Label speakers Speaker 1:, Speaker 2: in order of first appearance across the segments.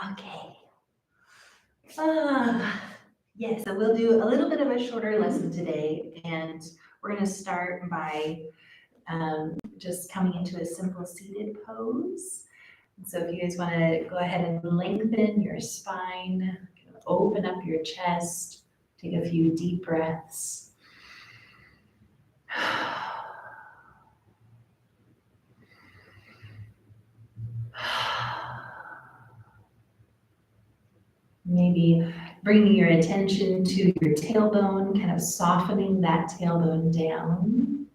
Speaker 1: Okay. Yes, so we'll do a little bit of a shorter lesson today, and we're going to start by just coming into a simple seated pose. So if you guys want to go ahead and lengthen your spine, kind of open up your chest, take a few deep breaths. Maybe bringing your attention to your tailbone, kind of softening that tailbone down.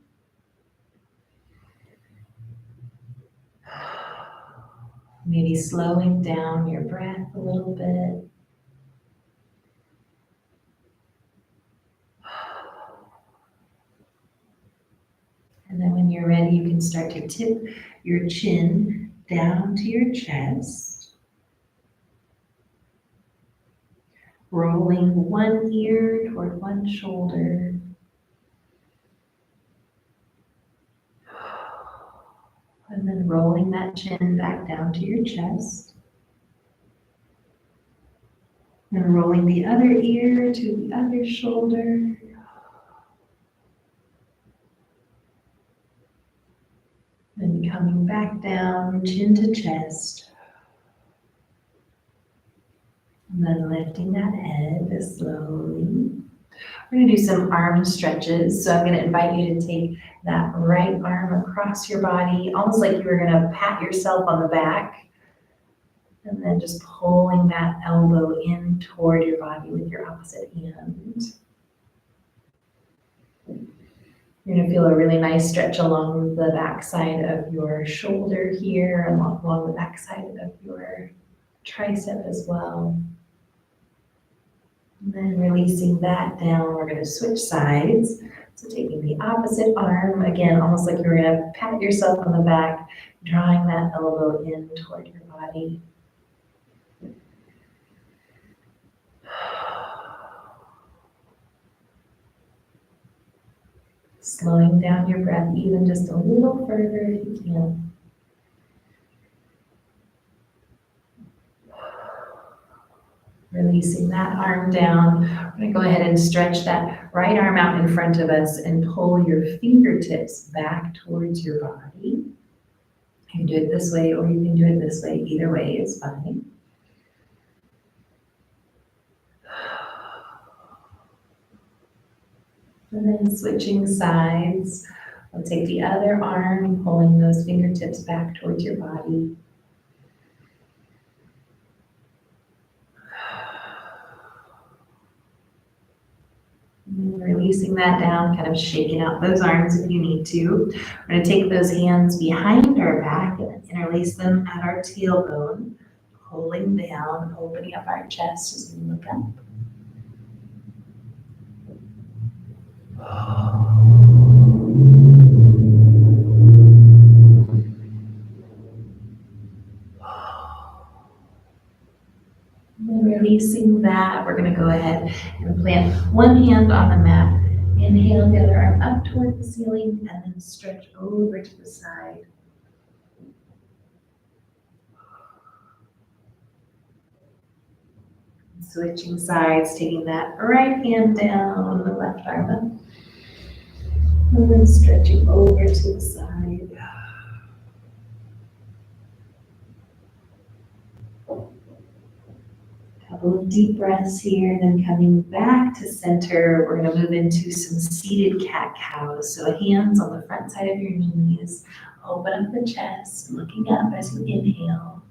Speaker 1: Maybe slowing down your breath a little bit. And then when you're ready, you can start to tip your chin down to your chest. Rolling one ear toward one shoulder. And then rolling that chin back down to your chest. And rolling the other ear to the other shoulder. Then coming back down, chin to chest. And then lifting that head slowly. We're going to do some arm stretches. So I'm going to invite you to take that right arm across your body, almost like you were going to pat yourself on the back. And then just pulling that elbow in toward your body with your opposite hand. You're going to feel a really nice stretch along the back side of your shoulder here, along the back side of your tricep as well. And then releasing that down, we're going to switch sides. So taking the opposite arm, again, almost like you're going to pat yourself on the back, drawing that elbow in toward your body. Slowing down your breath even just a little further if you can. Releasing that arm down. We're going to go ahead and stretch that right arm out in front of us and pull your fingertips back towards your body. You can do it this way or you can do it this way. Either way is fine. And then switching sides. We'll take the other arm, pulling those fingertips back towards your body. And releasing that down, kind of shaking out those arms if you need to. We're going to take those hands behind our back and interlace them at our tailbone, pulling down, opening up our chest as we look up. And then releasing that, we're going to go ahead and plant one hand on the mat. Inhale, the other arm up toward the ceiling, and then stretch over to the side. Switching sides, taking that right hand down, the left arm up. And then stretching over to the side. Couple of deep breaths here, then coming back to center, we're going to move into some seated cat-cows. So hands on the front side of your knees, open up the chest, looking up as you inhale.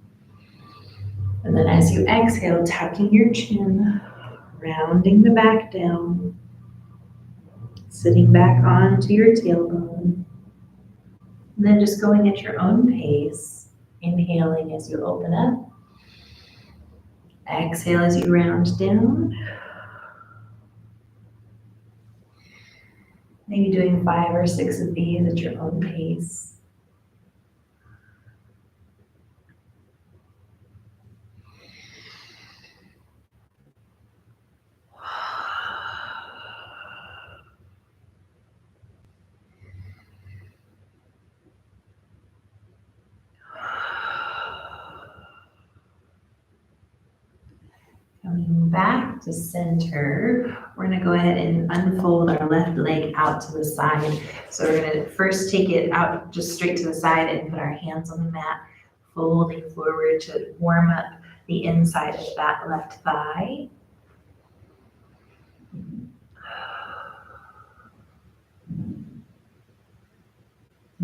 Speaker 1: And then as you exhale, tucking your chin, rounding the back down, sitting back onto your tailbone. And then just going at your own pace, inhaling as you open up. Exhale as you round down. Maybe doing 5 or 6 of these at your own pace. Coming back to center, we're gonna go ahead and unfold our left leg out to the side. So we're gonna first take it out just straight to the side and put our hands on the mat, folding forward to warm up the inside of that left thigh.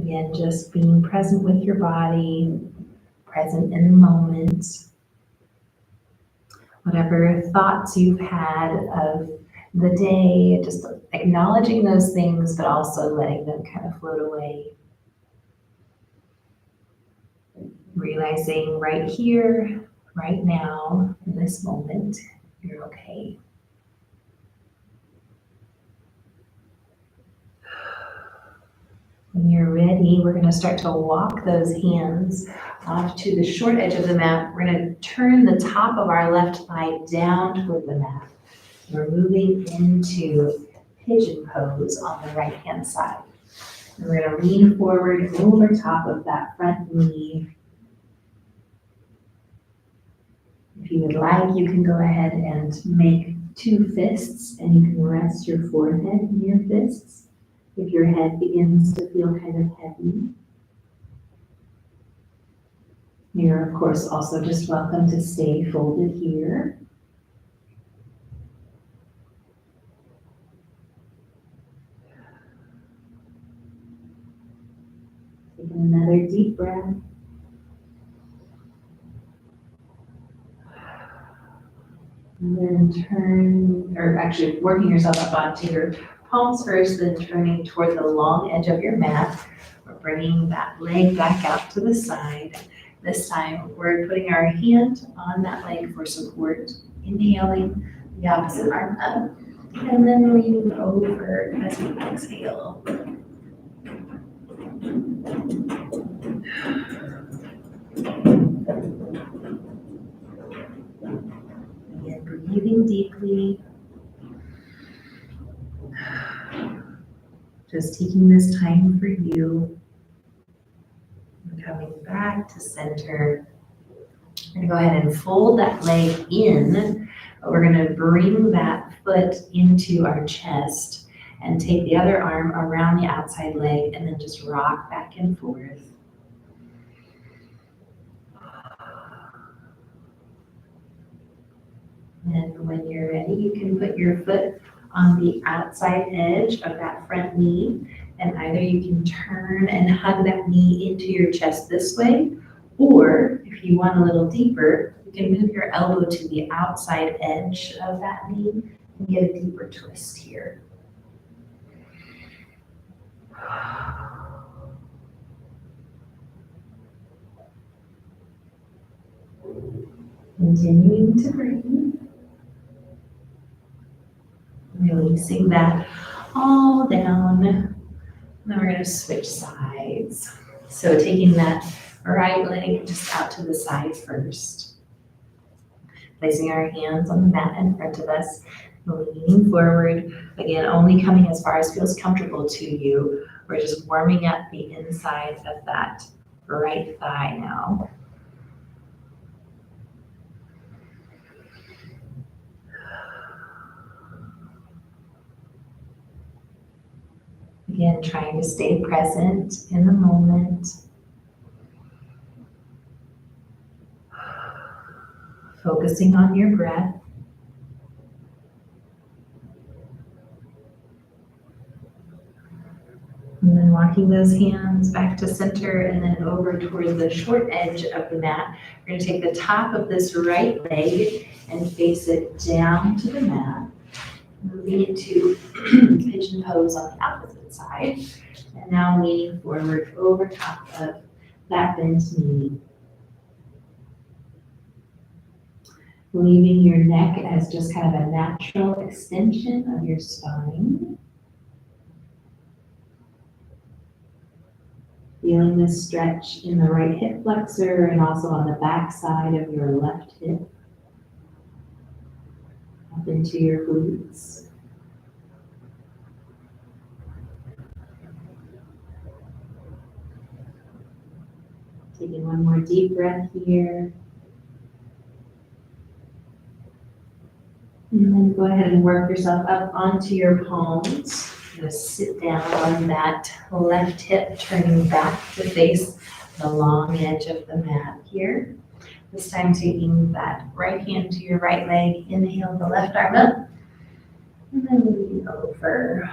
Speaker 1: Again, just being present with your body, present in the moment. Whatever thoughts you've had of the day, just acknowledging those things, but also letting them kind of float away. Realizing right here, right now, in this moment, you're okay. When you're ready, we're going to start to walk those hands off to the short edge of the mat. We're going to turn the top of our left thigh down toward the mat. We're moving into pigeon pose on the right hand side. And we're going to lean forward over top of that front knee. If you would like, you can go ahead and make two fists, and you can rest your forehead in your fists if your head begins to feel kind of heavy. You're, of course, also just welcome to stay folded here. Take another deep breath. And then turn, or actually working yourself up onto your palms first, then turning toward the long edge of your mat. We're bringing that leg back out to the side. This time, we're putting our hand on that leg for support, inhaling the opposite arm up, and then leaning over as we exhale. Again, breathing deeply. Just taking this time for you. And coming back to center. We're going to go ahead and fold that leg in. We're going to bring that foot into our chest and take the other arm around the outside leg and then just rock back and forth. And when you're ready, you can put your foot on the outside edge of that front knee, and either you can turn and hug that knee into your chest this way, or if you want a little deeper, you can move your elbow to the outside edge of that knee and get a deeper twist here. Continuing to breathe. Releasing that all down. Then we're going to switch sides. So taking that right leg just out to the side first. Placing our hands on the mat in front of us, leaning forward. Again, only coming as far as feels comfortable to you. We're just warming up the inside of that right thigh now. Again, trying to stay present in the moment. Focusing on your breath. And then walking those hands back to center and then over towards the short edge of the mat. We're going to take the top of this right leg and face it down to the mat. Moving into pigeon pose on the opposite side. And now leaning forward over top of that bent knee. Leaving your neck as just kind of a natural extension of your spine. Feeling this stretch in the right hip flexor and also on the back side of your left hip. Up into your glutes. Taking one more deep breath here. And then go ahead and work yourself up onto your palms. Just sit down on that left hip, turning back to face the long edge of the mat here. This time taking that right hand to your right leg, inhale the left arm up, and then moving over,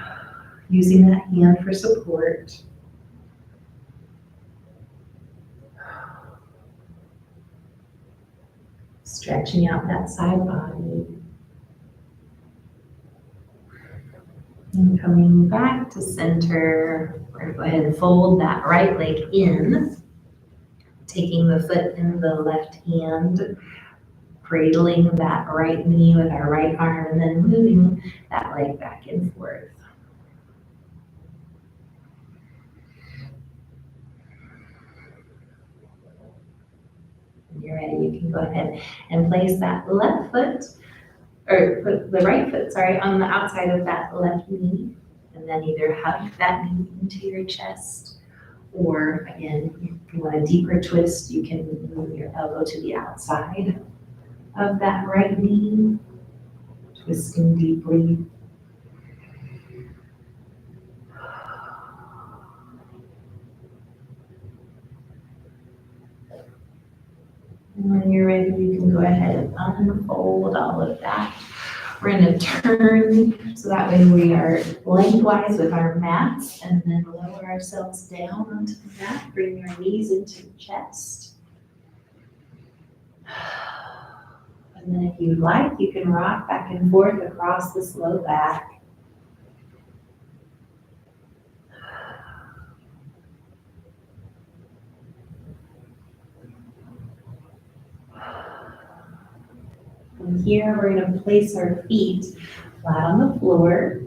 Speaker 1: using that hand for support. Stretching out that side body. And coming back to center, we're going to go ahead and fold that right leg in, taking the foot in the left hand, cradling that right knee with our right arm, and then moving that leg back and forth. When you're ready, you can go ahead and place that left foot, or put the right foot, sorry, on the outside of that left knee, and then either hug that knee into your chest, or again, if you want a deeper twist, you can move your elbow to the outside of that right knee, twisting deeply. And when you're ready, you can go ahead and unfold all of that. We're going to turn so that way we are lengthwise with our mats, and then lower ourselves down onto the mat. Bring our knees into the chest. And then if you'd like, you can rock back and forth across this low back. From here, we're going to place our feet flat on the floor.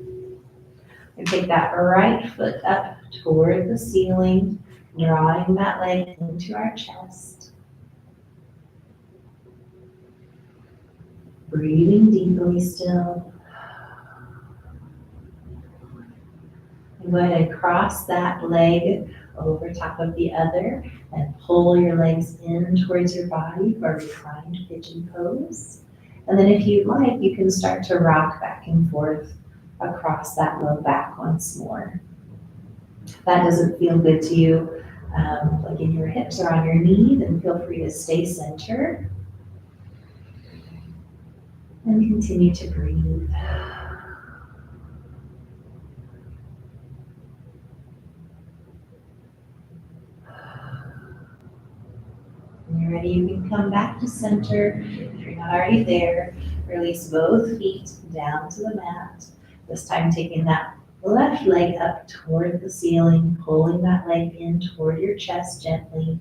Speaker 1: And take that right foot up toward the ceiling, drawing that leg into our chest. Breathing deeply still. And go ahead and cross that leg over top of the other and pull your legs in towards your body for a reclined pigeon pose. And then if you'd like, you can start to rock back and forth across that low back once more. If that doesn't feel good to you, like in your hips or on your knee, then feel free to stay centered and continue to breathe. When you're ready, you can come back to center. If you're not already there, release both feet down to the mat. This time taking that left leg up toward the ceiling, pulling that leg in toward your chest gently.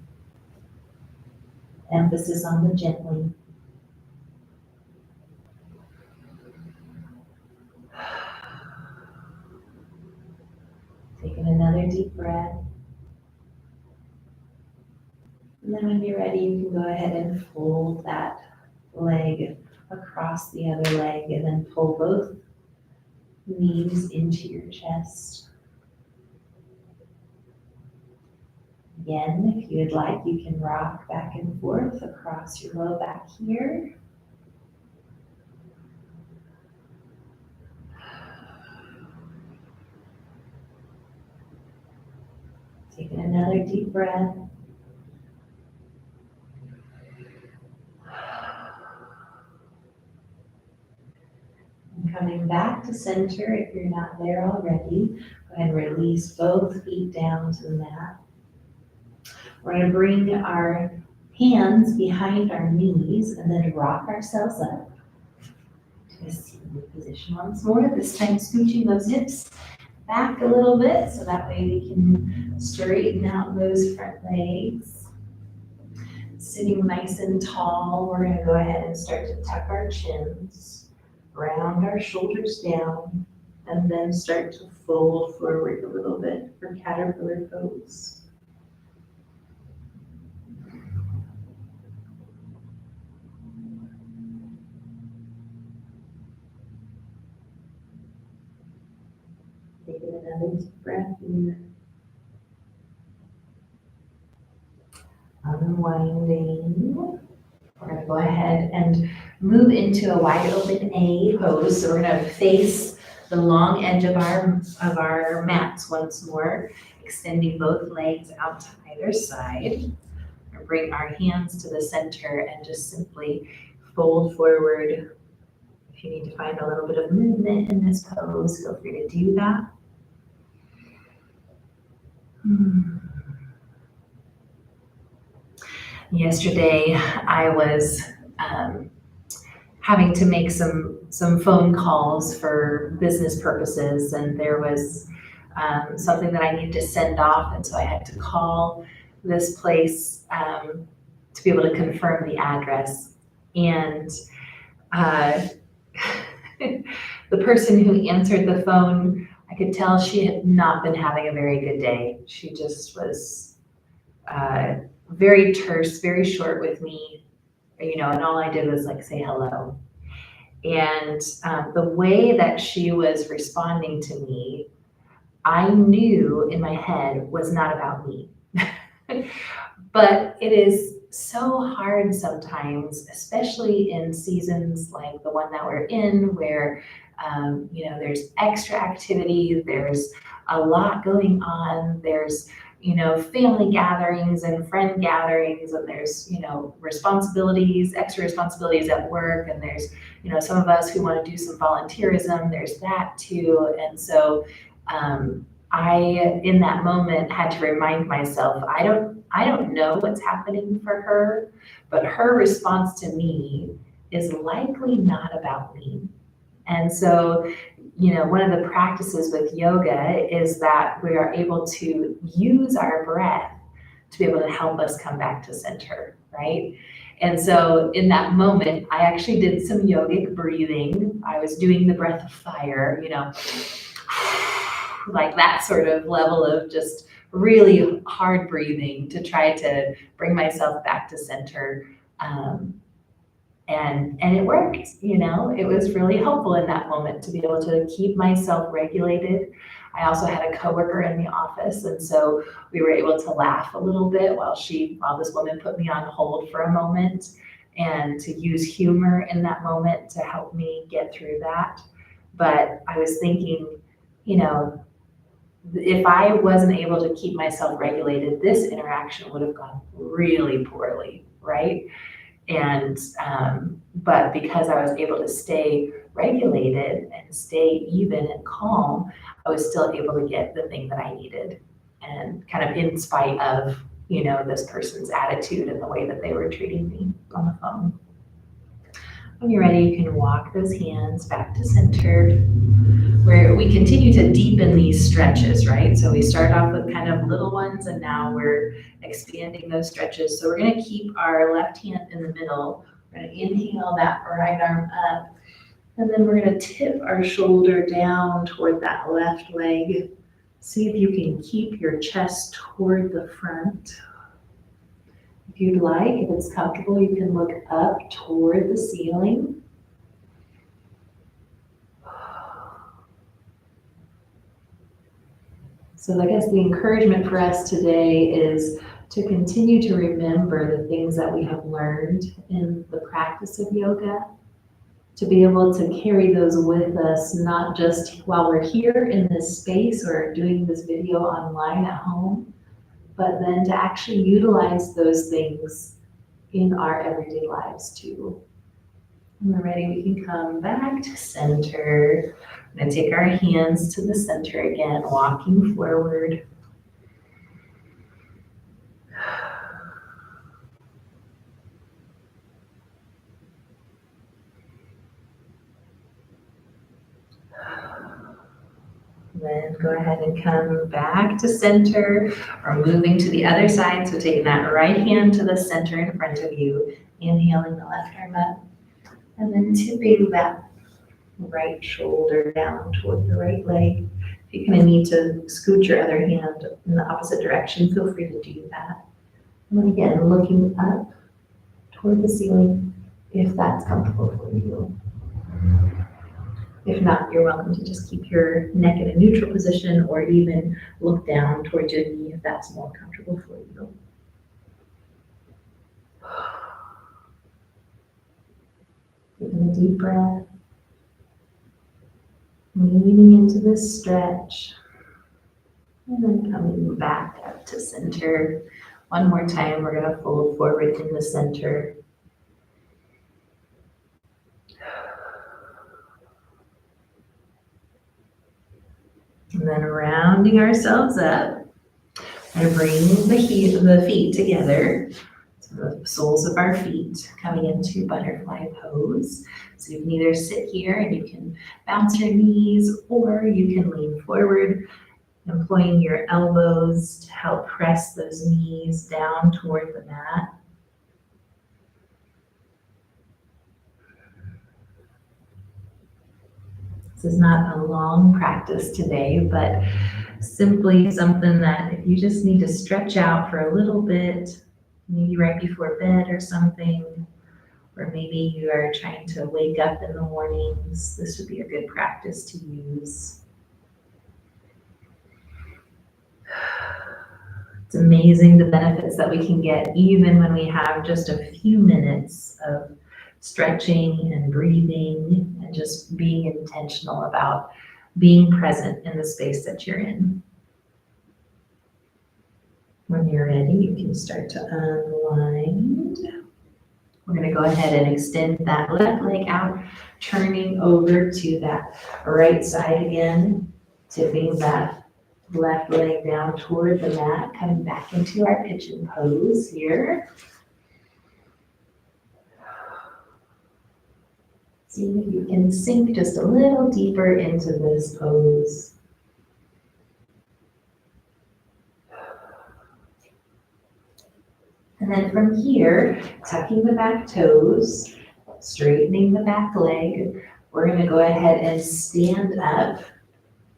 Speaker 1: Emphasis on the gently. Taking another deep breath. And then when you're ready, you can go ahead and fold that leg across the other leg and then pull both knees into your chest. Again, if you'd like, you can rock back and forth across your low back here. Taking another deep breath. And coming back to center, if you're not there already, go ahead and release both feet down to the mat. We're going to bring our hands behind our knees and then rock ourselves up to a seated position once more. This time scooching those hips back a little bit so that way we can straighten out those front legs. Sitting nice and tall, we're going to go ahead and start to tuck our chins, round our shoulders down, and then start to fold forward a little bit for caterpillar pose. Taking another deep breath in. Unwinding. We're going to go ahead and move into a wide open A pose. So we're gonna face the long edge of our mats once more, extending both legs out to either side. Or bring our hands to the center and just simply fold forward. If you need to find a little bit of movement in this pose, feel free to do that. Yesterday, I was having to make some phone calls for business purposes, and there was something that I needed to send off, and so I had to call this place to be able to confirm the address. And the person who answered the phone, I could tell she had not been having a very good day. She just was very terse, very short with me, and all I did was like say hello. And the way that she was responding to me, I knew in my head was not about me. But it is so hard sometimes, especially in seasons like the one that we're in, where there's extra activity, there's a lot going on, there's family gatherings and friend gatherings, and there's responsibilities, extra responsibilities at work, and there's some of us who want to do some volunteerism, there's that too. And so I, in that moment, had to remind myself, I don't know what's happening for her, but her response to me is likely not about me. And so, one of the practices with yoga is that we are able to use our breath to be able to help us come back to center, right? And so in that moment, I actually did some yogic breathing. I was doing the breath of fire, like that sort of level of just really hard breathing to try to bring myself back to center. And it worked, it was really helpful in that moment to be able to keep myself regulated. I also had a coworker in the office, and so we were able to laugh a little bit while this woman put me on hold for a moment, and to use humor in that moment to help me get through that. But I was thinking, if I wasn't able to keep myself regulated, this interaction would have gone really poorly, right? And but because I was able to stay regulated and stay even and calm, I was still able to get the thing that I needed, and kind of in spite of this person's attitude and the way that they were treating me on the phone. When you're ready, you can walk those hands back to center, where we continue to deepen these stretches, right? So we start off with kind of little ones, and now we're expanding those stretches. So we're gonna keep our left hand in the middle. We're gonna inhale that right arm up, and then we're gonna tip our shoulder down toward that left leg. See if you can keep your chest toward the front. If you'd like, if it's comfortable, you can look up toward the ceiling. So I guess the encouragement for us today is to continue to remember the things that we have learned in the practice of yoga, to be able to carry those with us, not just while we're here in this space or doing this video online at home, but then to actually utilize those things in our everyday lives too. When we're ready, we can come back to center. We're going to take our hands to the center again, walking forward. Then go ahead and come back to center, or moving to the other side. So taking that right hand to the center in front of you, inhaling the left arm up, and then tipping that right shoulder down toward the right leg. If you kind of need to scoot your other hand in the opposite direction, feel free to do that. And then again, looking up toward the ceiling, if that's comfortable for you. If not, you're welcome to just keep your neck in a neutral position, or even look down towards your knee if that's more comfortable for you. And a deep breath. Leaning into this stretch. And then coming back up to center. One more time, we're going to fold forward in the center. And then rounding ourselves up. And bring the feet together. So the soles of our feet coming into butterfly pose. So you can either sit here and you can bounce your knees, or you can lean forward, employing your elbows to help press those knees down toward the mat. This is not a long practice today, but simply something that if you just need to stretch out for a little bit, maybe right before bed or something, or maybe you are trying to wake up in the mornings, this would be a good practice to use. It's amazing the benefits that we can get even when we have just a few minutes of stretching and breathing and just being intentional about being present in the space that you're in. When you're ready, you can start to unwind. We're going to go ahead and extend that left leg out, turning over to that right side again, tipping that left leg down toward the mat, coming back into our pigeon pose here. See if you can sink just a little deeper into this pose. And then from here, tucking the back toes, straightening the back leg, we're going to go ahead and stand up.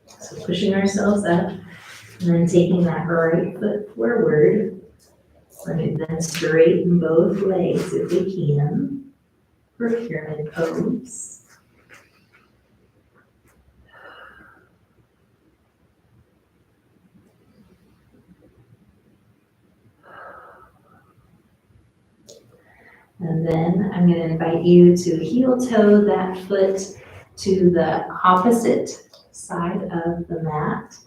Speaker 1: So pushing ourselves up, and then taking that right foot forward. We're going to then straighten both legs if we can for pyramid pose. And then I'm going to invite you to heel toe that foot to the opposite side of the mat.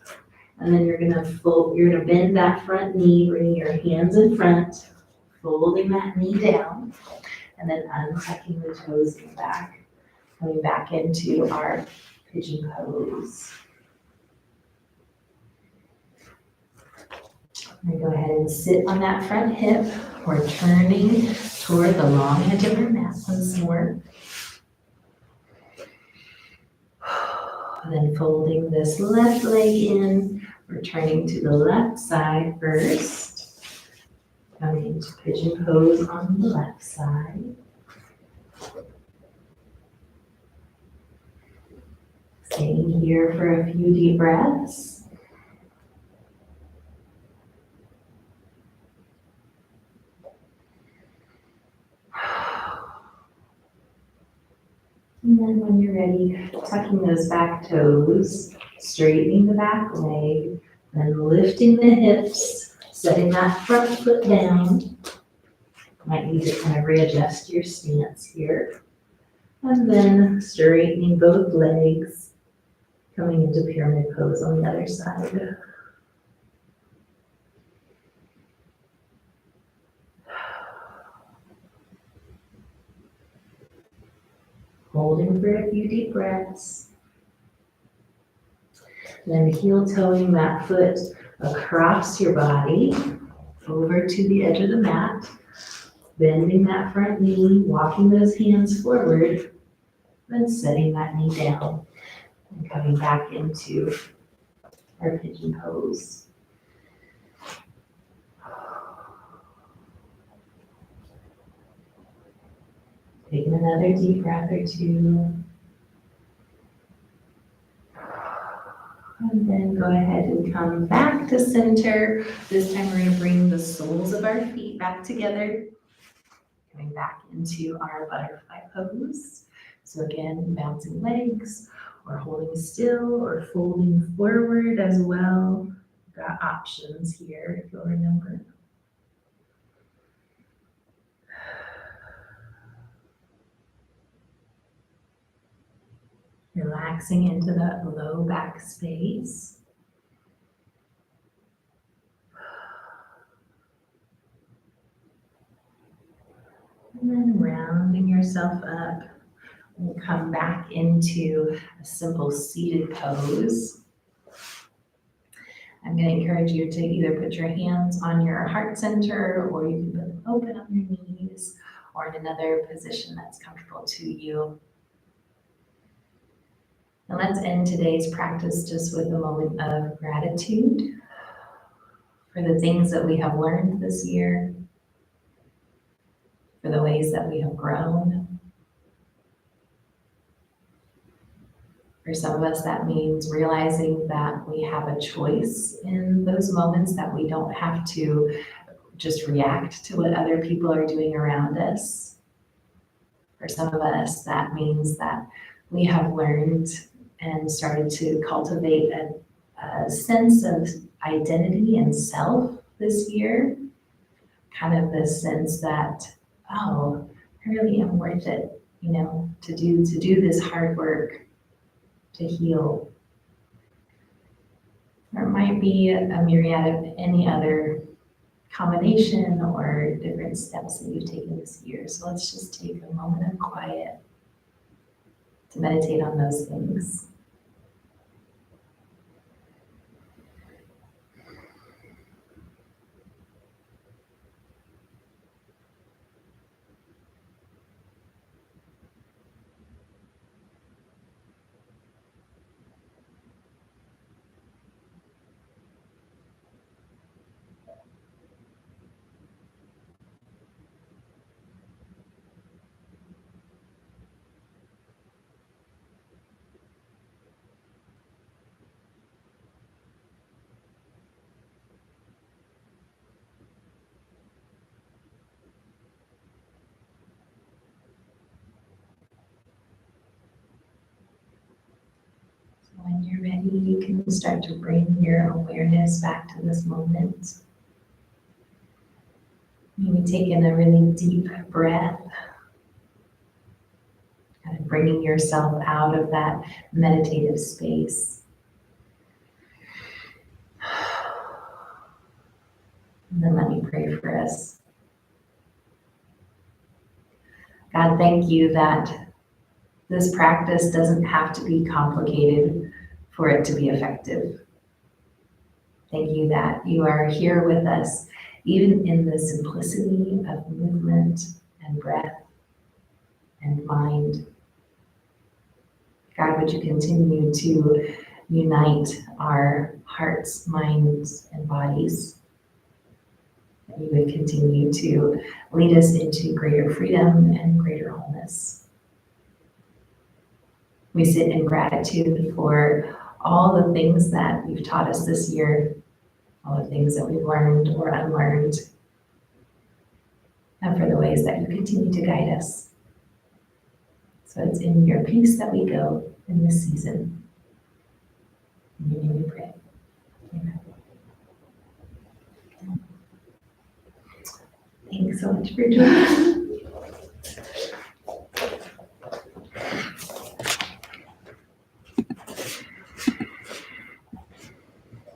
Speaker 1: And then you're going to bend that front knee, bringing your hands in front, folding that knee down, and then untucking the toes in the back, coming back into our pigeon pose. I'm going to go ahead and sit on that front hip. We're turning toward the long edge of our mat once more. Then folding this left leg in, returning to the left side first. Coming into pigeon pose on the left side. Staying here for a few deep breaths. And then when you're ready, tucking those back toes, straightening the back leg, then lifting the hips, setting that front foot down. Might need to kind of readjust your stance here. And then straightening both legs, coming into pyramid pose on the other side. Holding for a few deep breaths. Then heel toeing that foot across your body, over to the edge of the mat. Bending that front knee, walking those hands forward, then setting that knee down. And coming back into our pigeon pose. Taking another deep breath or two. And then go ahead and come back to center. This time we're going to bring the soles of our feet back together. Coming back into our butterfly pose. So again, bouncing legs, or holding still, or folding forward as well. We've got options here, if you'll remember. Relaxing into the low back space. And then rounding yourself up. We'll come back into a simple seated pose. I'm going to encourage you to either put your hands on your heart center, or you can put them open on your knees, or in another position that's comfortable to you. And let's end today's practice just with a moment of gratitude for the things that we have learned this year, for the ways that we have grown. For some of us, that means realizing that we have a choice in those moments, that we don't have to just react to what other people are doing around us. For some of us, that means that we have learned and started to cultivate a sense of identity and self this year. Kind of this sense that, oh, I really am worth it, to do this hard work, to heal. Or it might be a myriad of any other combination or different steps that you've taken this year. So let's just take a moment of quiet to meditate on those things. When you're ready, you can start to bring your awareness back to this moment. Maybe take in a really deep breath, kind of bringing yourself out of that meditative space. And then let me pray for us. God, thank you that this practice doesn't have to be complicated for it to be effective. Thank you that you are here with us, even in the simplicity of movement and breath and mind. God, would you continue to unite our hearts, minds, and bodies? That you would continue to lead us into greater freedom and greater wholeness. We sit in gratitude for all the things that you've taught us this year, all the things that we've learned or unlearned, and for the ways that you continue to guide us. So it's in your peace that we go in this season. In your name we pray. Amen. Thanks so much for joining us.